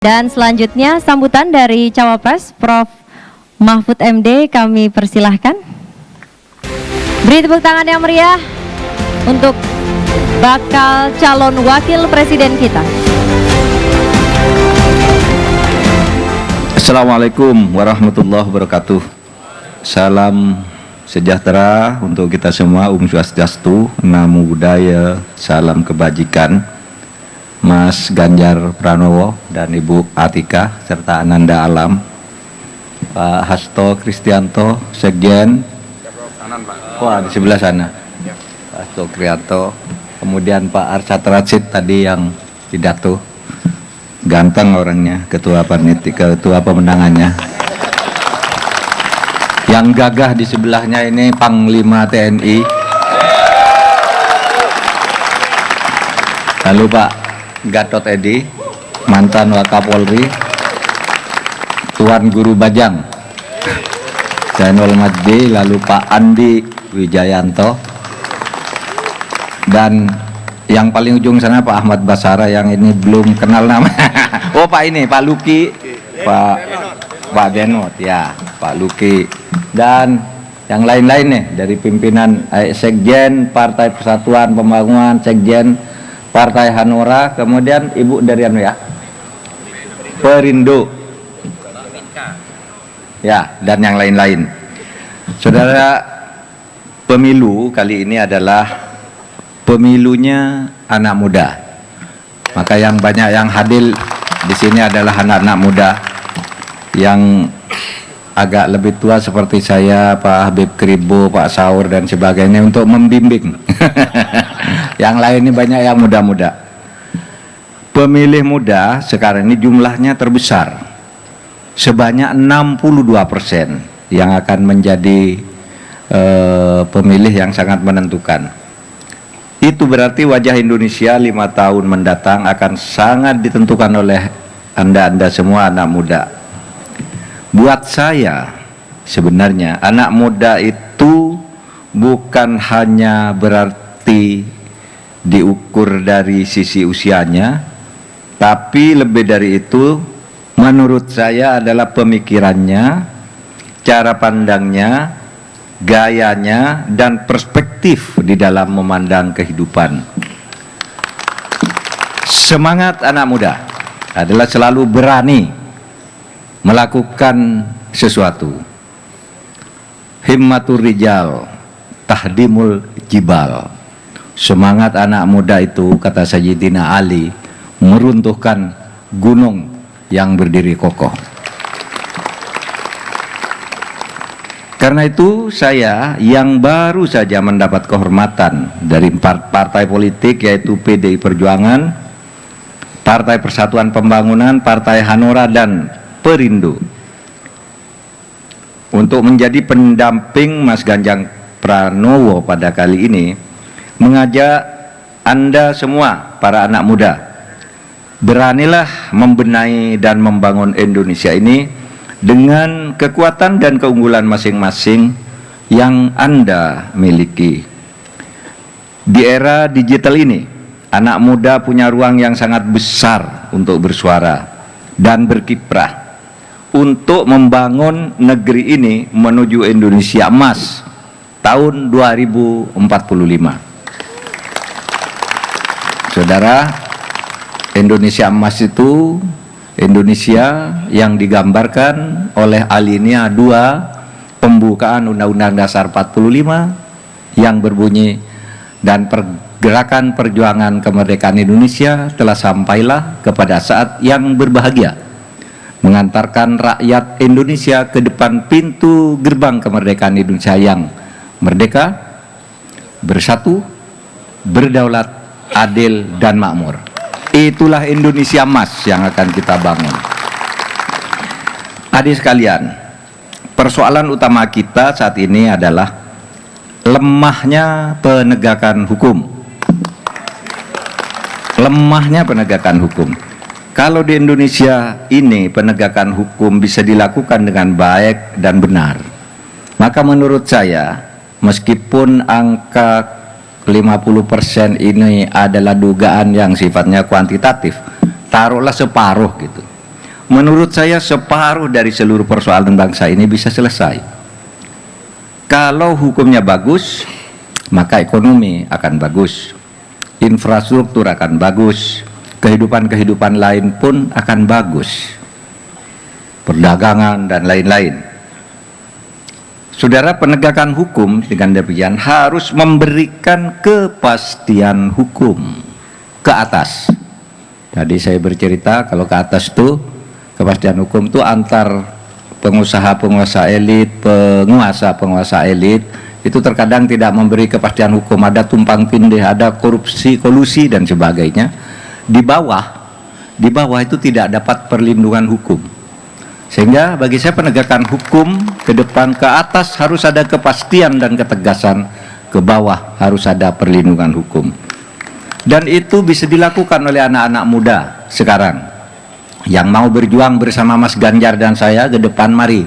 Dan selanjutnya sambutan dari Cawapres Prof. Mahfud MD kami persilahkan. Beri tepuk tangan yang meriah untuk bakal calon wakil presiden kita. Assalamualaikum warahmatullahi wabarakatuh. Salam sejahtera untuk kita semua. Swastiastu, Namo Buddhaya, salam kebajikan. Mas Ganjar Pranowo dan Ibu Atika serta Ananda Alam, Pak Hasto Kristianto, Sekjen, wah di sebelah sana, Pak Hasto Kristianto, kemudian Pak Arsyad Rashid tadi yang pidato, ganteng orangnya, ketua panitia, ketua pemenangannya. Yang gagah di sebelahnya ini Panglima TNI, lalu Pak Gatot Edi, mantan Wakapolri, Tuan Guru Bajang, Zainul Majdi, lalu Pak Andi Wijayanto, dan yang paling ujung sana Pak Ahmad Basara yang ini belum kenal nama. Oh Pak ini, Pak Luki, Pak Benot, ya Pak Luki, dan yang lain-lain nih dari pimpinan Sekjen Partai Persatuan Pembangunan, Sekjen Partai Hanura, kemudian Ibu dari anu ya, Perindo, ya, dan yang lain-lain. Saudara, pemilu kali ini adalah pemilunya anak muda. Maka yang banyak yang hadir di sini adalah anak-anak muda yang agak lebih tua seperti saya, Pak Habib Kribo, Pak Saur dan sebagainya untuk membimbing. Yang lain ini banyak yang muda-muda. Pemilih muda sekarang ini jumlahnya terbesar, sebanyak 62% yang akan menjadi pemilih yang sangat menentukan. Itu berarti wajah Indonesia 5 tahun mendatang akan sangat ditentukan oleh Anda semua anak muda. Buat saya sebenarnya anak muda itu bukan hanya berarti diukur dari sisi usianya, tapi lebih dari itu menurut saya adalah pemikirannya, cara pandangnya, gayanya, dan perspektif di dalam memandang kehidupan. Semangat anak muda adalah selalu berani melakukan sesuatu. Himmatur rijal tahdimul jibal. Semangat anak muda itu, kata Sayyidina Ali, meruntuhkan gunung yang berdiri kokoh. Karena itu saya yang baru saja mendapat kehormatan dari partai politik yaitu PDI Perjuangan, Partai Persatuan Pembangunan, Partai Hanura, dan Perindo untuk menjadi pendamping Mas Ganjar Pranowo pada kali ini, mengajak Anda semua para anak muda, beranilah membenahi dan membangun Indonesia ini dengan kekuatan dan keunggulan masing-masing yang Anda miliki. Di era digital ini, anak muda punya ruang yang sangat besar untuk bersuara dan berkiprah untuk membangun negeri ini menuju Indonesia Emas tahun 2045. Saudara, Indonesia Emas itu Indonesia yang digambarkan oleh alinea 2 pembukaan Undang-Undang Dasar 45 yang berbunyi, dan pergerakan perjuangan kemerdekaan Indonesia telah sampailah kepada saat yang berbahagia, mengantarkan rakyat Indonesia ke depan pintu gerbang kemerdekaan Indonesia yang merdeka, bersatu, berdaulat, adil, dan makmur. Itulah Indonesia Emas yang akan kita bangun. Adik sekalian, persoalan utama kita saat ini adalah lemahnya penegakan hukum. Lemahnya penegakan hukum. Kalau di Indonesia ini penegakan hukum bisa dilakukan dengan baik dan benar, maka menurut saya, meskipun angka 50% ini adalah dugaan yang sifatnya kuantitatif, taruhlah separuh gitu. menurut saya separuh dari seluruh persoalan bangsa ini bisa selesai. Kalau hukumnya bagus, maka ekonomi akan bagus, infrastruktur akan bagus, kehidupan-kehidupan lain pun akan bagus, perdagangan dan lain-lain. Saudara, penegakan hukum dengan demikian harus memberikan kepastian hukum ke atas. Tadi saya bercerita kalau ke atas itu kepastian hukum itu antar pengusaha-penguasa elit, penguasa-penguasa elit itu terkadang tidak memberi kepastian hukum, ada tumpang tindih, ada korupsi, kolusi dan sebagainya. Di bawah itu tidak dapat perlindungan hukum. Sehingga bagi saya penegakan hukum ke depan ke atas harus ada kepastian dan ketegasan, ke bawah harus ada perlindungan hukum. Dan itu bisa dilakukan oleh anak-anak muda sekarang yang mau berjuang bersama Mas Ganjar dan saya ke depan. Mari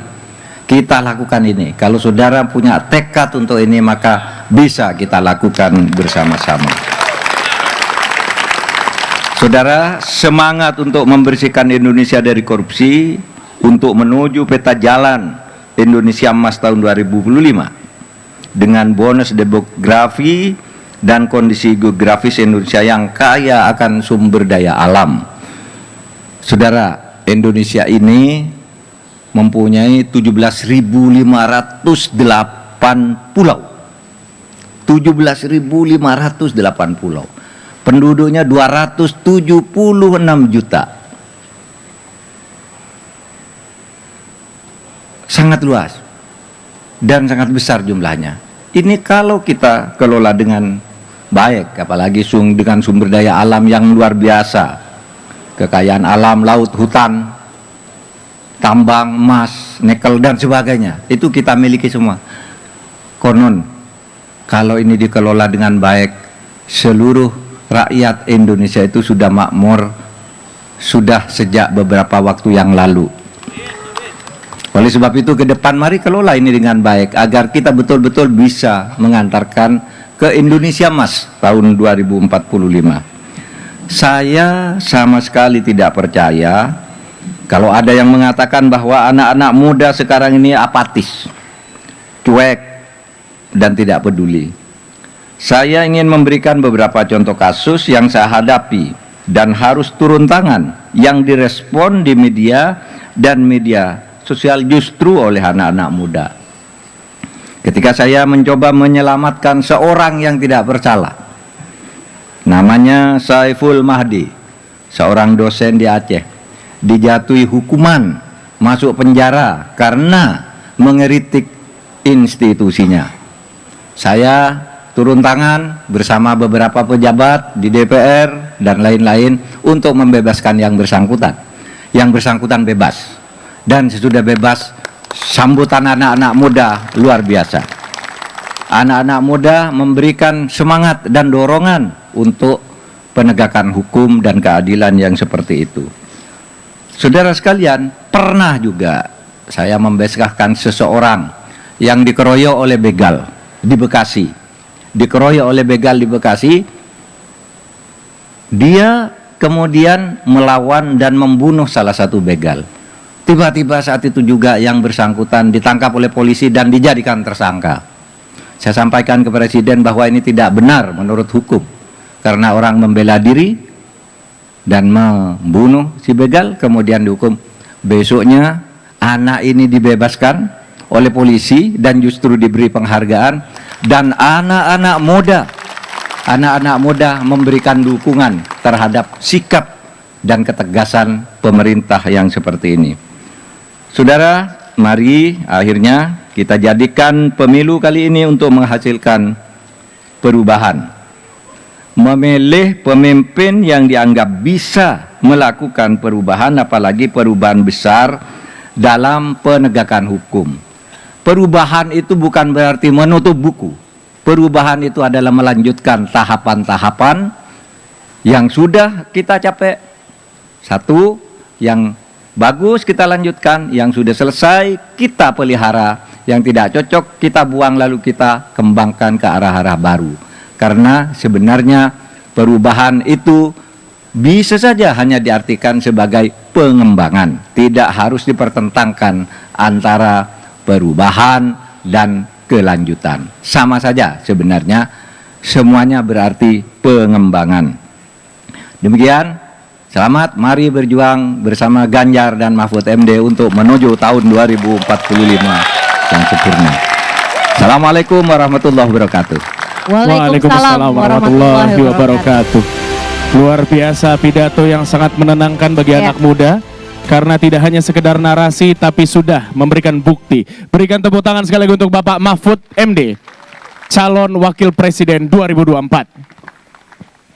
kita lakukan ini. Kalau saudara punya tekad untuk ini, maka bisa kita lakukan bersama-sama. Saudara, semangat untuk membersihkan Indonesia dari korupsi, untuk menuju peta jalan Indonesia Emas tahun 2025 dengan bonus demografi dan kondisi geografis Indonesia yang kaya akan sumber daya alam. Saudara, Indonesia ini mempunyai 17.508 pulau. 17.508 pulau. Penduduknya 276 juta. Sangat luas dan sangat besar jumlahnya. Ini kalau kita kelola dengan baik, apalagi dengan sumber daya alam yang luar biasa, kekayaan alam, laut, hutan, tambang, emas, nikel dan sebagainya, itu kita miliki semua. Konon kalau ini dikelola dengan baik, seluruh rakyat Indonesia itu sudah makmur, sudah sejak beberapa waktu yang lalu. Oleh sebab itu ke depan mari kelola ini dengan baik agar kita betul-betul bisa mengantarkan ke Indonesia Emas tahun 2045. Saya sama sekali tidak percaya kalau ada yang mengatakan bahwa anak-anak muda sekarang ini apatis, cuek, dan tidak peduli. Saya ingin memberikan beberapa contoh kasus yang saya hadapi dan harus turun tangan yang direspon di media dan media sosial justru oleh anak-anak muda. Ketika saya mencoba menyelamatkan seorang yang tidak bersalah, namanya Saiful Mahdi, seorang dosen di Aceh, dijatuhi hukuman masuk penjara karena mengeritik institusinya. Saya turun tangan bersama beberapa pejabat di DPR dan lain-lain untuk membebaskan yang bersangkutan. Yang bersangkutan bebas. Dan sesudah bebas, sambutan anak-anak muda luar biasa. Anak-anak muda memberikan semangat dan dorongan untuk penegakan hukum dan keadilan yang seperti itu. Saudara sekalian, pernah juga saya membebaskan seseorang yang dikeroyok oleh begal di Bekasi. Dikeroyok oleh begal di Bekasi, dia kemudian melawan dan membunuh salah satu begal. Tiba-tiba saat itu juga yang bersangkutan ditangkap oleh polisi dan dijadikan tersangka. Saya sampaikan ke Presiden bahwa ini tidak benar menurut hukum, karena orang membela diri dan membunuh si begal kemudian dihukum. Besoknya anak ini dibebaskan oleh polisi dan justru diberi penghargaan, dan anak-anak muda memberikan dukungan terhadap sikap dan ketegasan pemerintah yang seperti ini. Saudara, mari akhirnya kita jadikan pemilu kali ini untuk menghasilkan perubahan. Memilih pemimpin yang dianggap bisa melakukan perubahan, apalagi perubahan besar dalam penegakan hukum. Perubahan itu bukan berarti menutup buku. Perubahan itu adalah melanjutkan tahapan-tahapan yang sudah kita capai. Satu, yang bagus kita lanjutkan, yang sudah selesai kita pelihara, yang tidak cocok kita buang lalu kita kembangkan ke arah-arah baru. Karena sebenarnya perubahan itu bisa saja hanya diartikan sebagai pengembangan, tidak harus dipertentangkan antara perubahan dan kelanjutan. Sama saja sebenarnya, semuanya berarti pengembangan. Demikian, selamat, mari berjuang bersama Ganjar dan Mahfud MD untuk menuju tahun 2045 yang sempurna. Assalamualaikum warahmatullahi wabarakatuh. Waalaikumsalam warahmatullahi wabarakatuh. Luar biasa pidato yang sangat menenangkan bagi anak muda, karena tidak hanya sekedar narasi tapi sudah memberikan bukti. Berikan tepuk tangan sekali lagi untuk Bapak Mahfud MD, calon wakil presiden 2024.